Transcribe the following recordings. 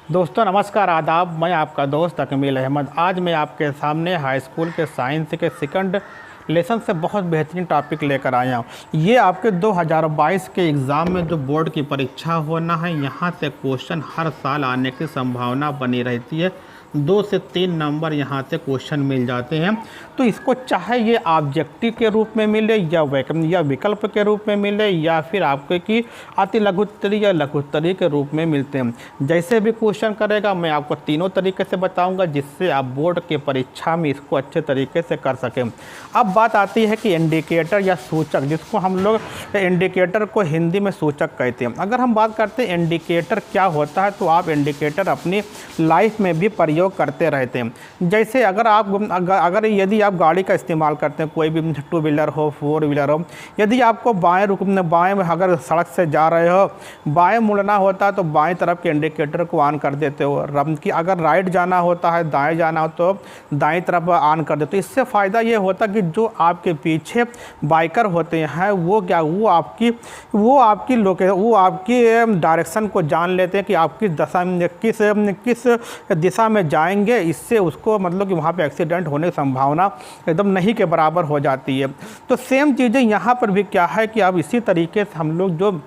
दोस्तों नमस्कार आदाब। मैं आपका दोस्त अकमील अहमद। आज मैं आपके सामने हाई स्कूल के साइंस के सेकंड लेसन से बहुत बेहतरीन टॉपिक लेकर आया हूँ। ये आपके 2022 के एग्ज़ाम में जो बोर्ड की परीक्षा होना है, यहाँ से क्वेश्चन हर साल आने की संभावना बनी रहती है। 2 से 3 नंबर यहाँ से क्वेश्चन मिल जाते हैं। तो इसको चाहे ये ऑब्जेक्टिव के रूप में मिले या विकल्प के रूप में मिले या फिर आपके की अति लघुत्तरी या लघुत्तरी के रूप में मिलते हैं। जैसे भी क्वेश्चन करेगा मैं आपको तीनों तरीके से बताऊंगा, जिससे आप बोर्ड के परीक्षा में इसको अच्छे तरीके से कर सकें। अब बात आती है कि इंडिकेटर या सूचक, जिसको हम लोग इंडिकेटर को हिंदी में सूचक कहते हैं। अगर हम बात करते हैं इंडिकेटर क्या होता है, तो आप इंडिकेटर अपनी लाइफ में भी प्रयोग करते रहते हैं। जैसे अगर यदि आप गाड़ी का इस्तेमाल करते हैं, कोई भी 2 व्हीलर हो 4 व्हीलर हो, यदि आपको बाएं में अगर सड़क से जा रहे हो, बाएं मुड़ना होता है तो बाएं तरफ के इंडिकेटर को ऑन कर देते हो। कि अगर राइट जाना होता है, दाएं जाना हो तो दाएं तरफ ऑन कर देते हो। इससे फ़ायदा ये होता कि जो आपके पीछे बाइकर होते हैं वो आपकी डायरेक्शन को जान लेते हैं कि आप किस दिशा में जाएंगे। इससे उसको मतलब कि वहाँ पे एक्सीडेंट होने की संभावना एकदम नहीं के बराबर हो जाती है। तो सेम चीज़ें यहाँ पर भी क्या है कि अब इसी तरीके से हम लोग जो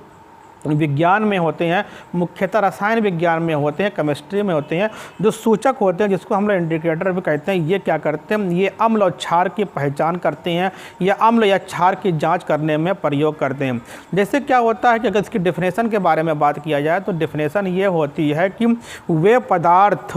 विज्ञान में होते हैं, मुख्यतः रसायन विज्ञान में होते हैं, केमिस्ट्री में होते हैं, जो सूचक होते हैं जिसको हम लोग इंडिकेटर भी कहते हैं, ये क्या करते हैं, ये अम्ल और क्षार की पहचान करते हैं या अम्ल या क्षार की जांच करने में प्रयोग करते हैं। जैसे क्या होता है कि अगर इसकी डेफिनेशन के बारे में बात किया जाए तो डेफिनेशन ये होती है कि वे पदार्थ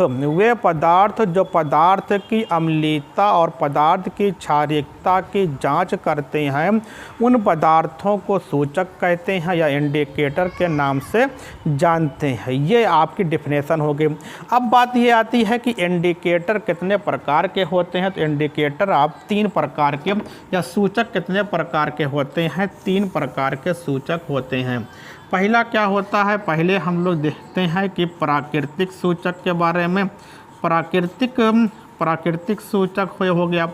जो पदार्थ की अम्लीयता और पदार्थ की क्षारीयता की जाँच करते हैं, उन पदार्थों को सूचक कहते हैं या इंडिकेटर के नाम से जानते हैं। ये आपकी डेफिनेशन हो गई। अब बात ये आती है कि इंडिकेटर कितने प्रकार के होते हैं। तो इंडिकेटर आप 3 प्रकार के या सूचक कितने प्रकार के होते हैं, 3 प्रकार के सूचक होते हैं। पहला क्या होता है, पहले हम लोग देखते हैं कि प्राकृतिक सूचक के बारे में। प्राकृतिक सूचक हो गया।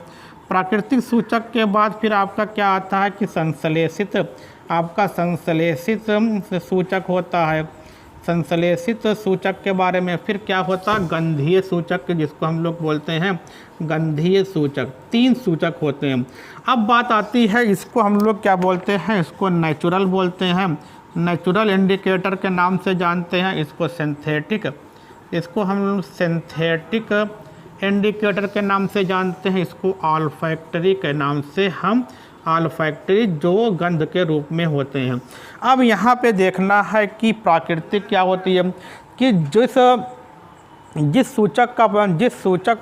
प्राकृतिक सूचक के बाद फिर आपका क्या आता है कि संश्लेषित सूचक होता है। संश्लेषित सूचक के बारे में फिर क्या होता है, गंधीय सूचक, जिसको हम लोग बोलते हैं गंधीय सूचक। 3 सूचक होते हैं। अब बात आती है, इसको हम लोग क्या बोलते हैं, इसको नेचुरल बोलते हैं, नेचुरल इंडिकेटर के नाम से जानते हैं। इसको इसको हम लोग सिंथेटिक इंडिकेटर के नाम से जानते हैं। इसको ऑल्फैक्टरी के नाम से हम ऑल्फैक्टरी, जो गंध के रूप में होते हैं। अब यहाँ पे देखना है कि प्राकृतिक क्या होती है, कि जिस सूचक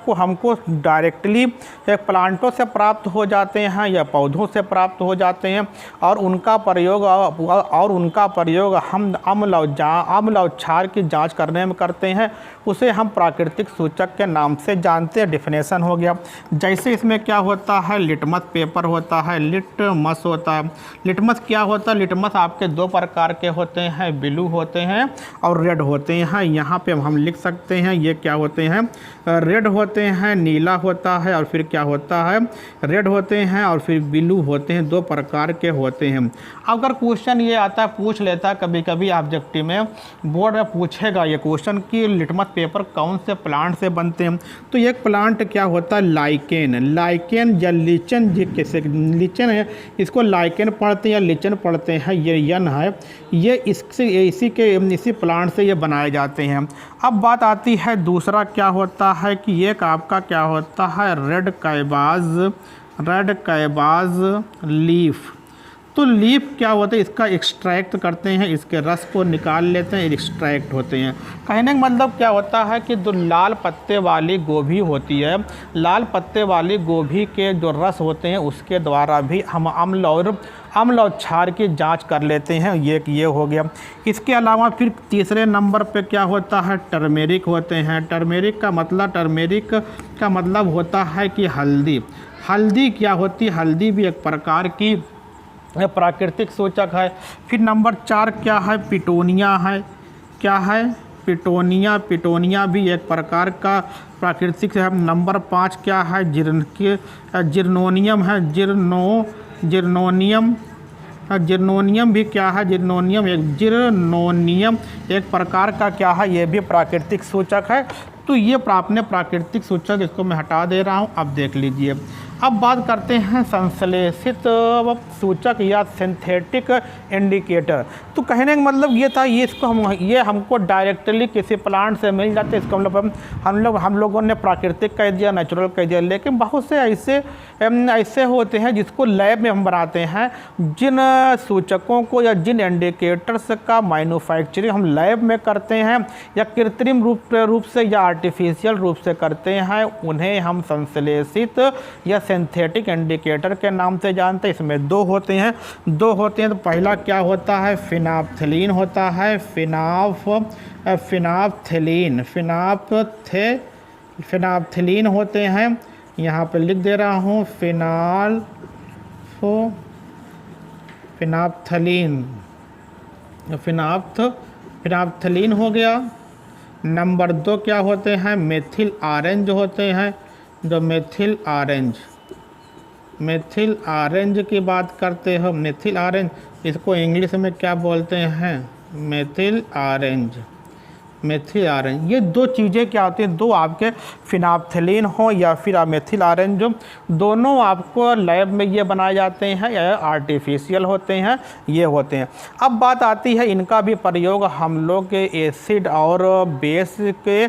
को हमको डायरेक्टली एक प्लांटों से प्राप्त हो जाते हैं या पौधों से प्राप्त हो जाते हैं, और उनका प्रयोग हम अम्ल और क्षार की जांच करने में करते हैं, उसे हम प्राकृतिक सूचक के नाम से जानते हैं। डिफिनेशन हो गया। जैसे इसमें क्या होता है, लिटमस पेपर होता है, लिटमस होता है। लिटमस क्या होता है, लिटमस आपके 2 प्रकार के होते हैं, ब्लू होते हैं और रेड होते हैं। यहाँ पे हम लिख सकते हैं ये क्या होते हैं, रेड होते हैं, नीला होता है, और फिर क्या होता है, रेड होते हैं और फिर ब्लू होते हैं। 2 प्रकार के होते हैं। अगर क्वेश्चन ये आता है, पूछ लेता है कभी कभी ऑब्जेक्टिव में, बोर्ड में पूछेगा ये क्वेश्चन कि लिटमस पेपर कौन से प्लांट से बनते हैं, तो एक प्लांट क्या होता है, लाइकेन या लीचन है, इसको लाइकेन पढ़ते हैं या लीचन पढ़ते हैं, ये यन है, ये इसी प्लांट से ये बनाए जाते हैं। अब बात आती है दूसरा क्या होता है कि एक आपका क्या होता है, रेड कैबाज लीफ। तो लीफ क्या होता है, इसका एक्सट्रैक्ट करते हैं, इसके रस को निकाल लेते हैं, एक्सट्रैक्ट होते हैं। कहने का मतलब क्या होता है कि जो लाल पत्ते वाली गोभी होती है, लाल पत्ते वाली गोभी के जो रस होते हैं उसके द्वारा भी हम अम्ल और क्षार की जांच कर लेते हैं। ये हो गया। इसके अलावा फिर तीसरे नंबर पे क्या होता है, टर्मेरिक होते हैं। टर्मेरिक का मतलब होता है कि हल्दी क्या होती है, हल्दी भी एक प्रकार की प्राकृतिक सूचक है। फिर नंबर 4 क्या है, पिटोनिया है। क्या है, पिटोनिया भी एक प्रकार का प्राकृतिक है। नंबर 5 क्या है, जिर्नोनियम है, जिर्नोनियम जिर्नोनियम भी क्या है, जिर्नोनियम एक प्रकार का क्या है, ये भी प्राकृतिक सूचक है। तो ये आपने प्राकृतिक सूचक, इसको मैं हटा दे रहा हूँ, अब देख लीजिए। अब बात करते हैं संश्लेषित सूचक या सिंथेटिक इंडिकेटर। तो कहने का मतलब ये था, ये हमको डायरेक्टली किसी प्लांट से मिल जाते, इसको हम लोगों ने प्राकृतिक कह दिया, नेचुरल कह दिया। लेकिन बहुत से ऐसे होते हैं जिसको लैब में हम बनाते हैं, जिन सूचकों को या जिन इंडिकेटर्स का मैन्युफैक्चरिंग हम लैब में करते हैं या कृत्रिम रूप से या आर्टिफिशियल रूप से करते हैं, उन्हें हम संश्लेषित या सिंथेटिक इंडिकेटर के नाम से जानते हैं। इसमें दो होते हैं। तो पहला क्या होता है, फिनाप्थलीन होता है, फिनाप्थलीन होते हैं। यहाँ पे लिख दे रहा हूँ, फिनाप्थलीन हो गया। नंबर 2 क्या होते हैं, मेथिल ऑरेंज होते हैं। जो मेथिल ऑरेंज की बात करते हो, मेथिल ऑरेंज, इसको इंग्लिश में क्या बोलते हैं, मेथिल ऑरेंज। ये दो चीज़ें क्या होती हैं, दो आपके फिनाप्थलीन हो या फिर मेथिल ऑरेंज, जो दोनों आपको लैब में ये बनाए जाते हैं या आर्टिफिशियल होते हैं, ये होते हैं। अब बात आती है, इनका भी प्रयोग हम लोग एसिड और बेस के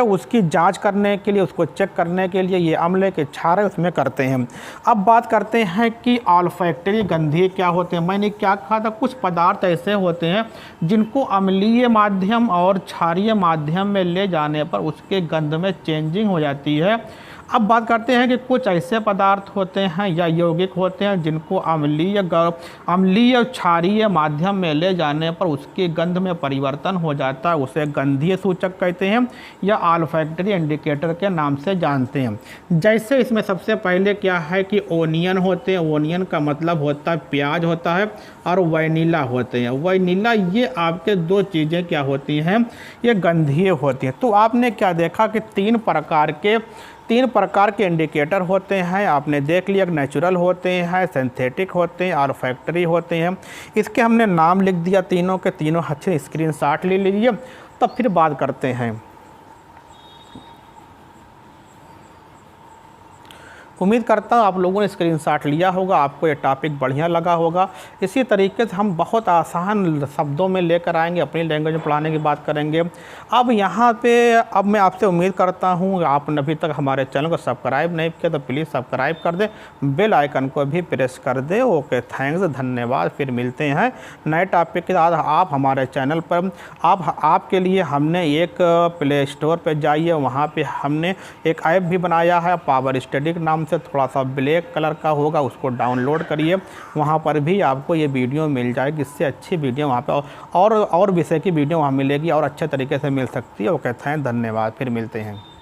उसकी जांच करने के लिए, उसको चेक करने के लिए, ये अम्ल के क्षार उसमें करते हैं। अब बात करते हैं कि ऑल्फैक्टरी गंधीय क्या होते हैं। मैंने क्या कहा था, कुछ पदार्थ ऐसे होते हैं जिनको अम्लीय माध्यम और क्षारीय माध्यम में ले जाने पर उसके गंध में चेंजिंग हो जाती है। अब बात करते हैं कि कुछ ऐसे पदार्थ होते हैं या यौगिक होते हैं जिनको अम्लीय क्षारीय माध्यम में ले जाने पर उसके गंध में परिवर्तन हो जाता है, उसे गंधीय सूचक कहते हैं या ऑल्फैक्टरी इंडिकेटर के नाम से जानते हैं। जैसे इसमें सबसे पहले क्या है कि ओनियन होते हैं। ओनियन का मतलब होता है प्याज होता है, और वैनिला होते हैं। वैनिला, ये आपके दो चीज़ें क्या होती हैं, ये गंधीय होती हैं। तो आपने क्या देखा कि तीन प्रकार के इंडिकेटर होते हैं, आपने देख लिया। नेचुरल होते हैं, सिंथेटिक होते हैं, और फैक्ट्री होते हैं। इसके हमने नाम लिख दिया तीनों के तीनों, अच्छे स्क्रीनशॉट ले लीजिए। तब फिर बात करते हैं। उम्मीद करता हूँ आप लोगों ने स्क्रीनशॉट लिया होगा, आपको ये टॉपिक बढ़िया लगा होगा। इसी तरीके से हम बहुत आसान शब्दों में लेकर आएंगे, अपनी लैंग्वेज में पढ़ाने की बात करेंगे। अब यहाँ पे मैं आपसे उम्मीद करता हूँ, आपने अभी तक हमारे चैनल को सब्सक्राइब नहीं किया तो प्लीज़ सब्सक्राइब कर दें, बेल आइकन को भी प्रेस कर दें। ओके, थैंक्स, धन्यवाद। फिर मिलते हैं नए टॉपिक के साथ। आप हमारे चैनल पर आपके लिए हमने एक प्ले स्टोर पर जाइए, वहाँ पर हमने एक ऐप भी बनाया है, पावर स्टडी के नाम से, थोड़ा सा ब्लैक कलर का होगा, उसको डाउनलोड करिए। वहाँ पर भी आपको ये वीडियो मिल जाएगी, इससे अच्छी वीडियो वहाँ पे और विषय की वीडियो वहाँ मिलेगी और अच्छे तरीके से मिल सकती है। ओके, थैंक, धन्यवाद। फिर मिलते हैं।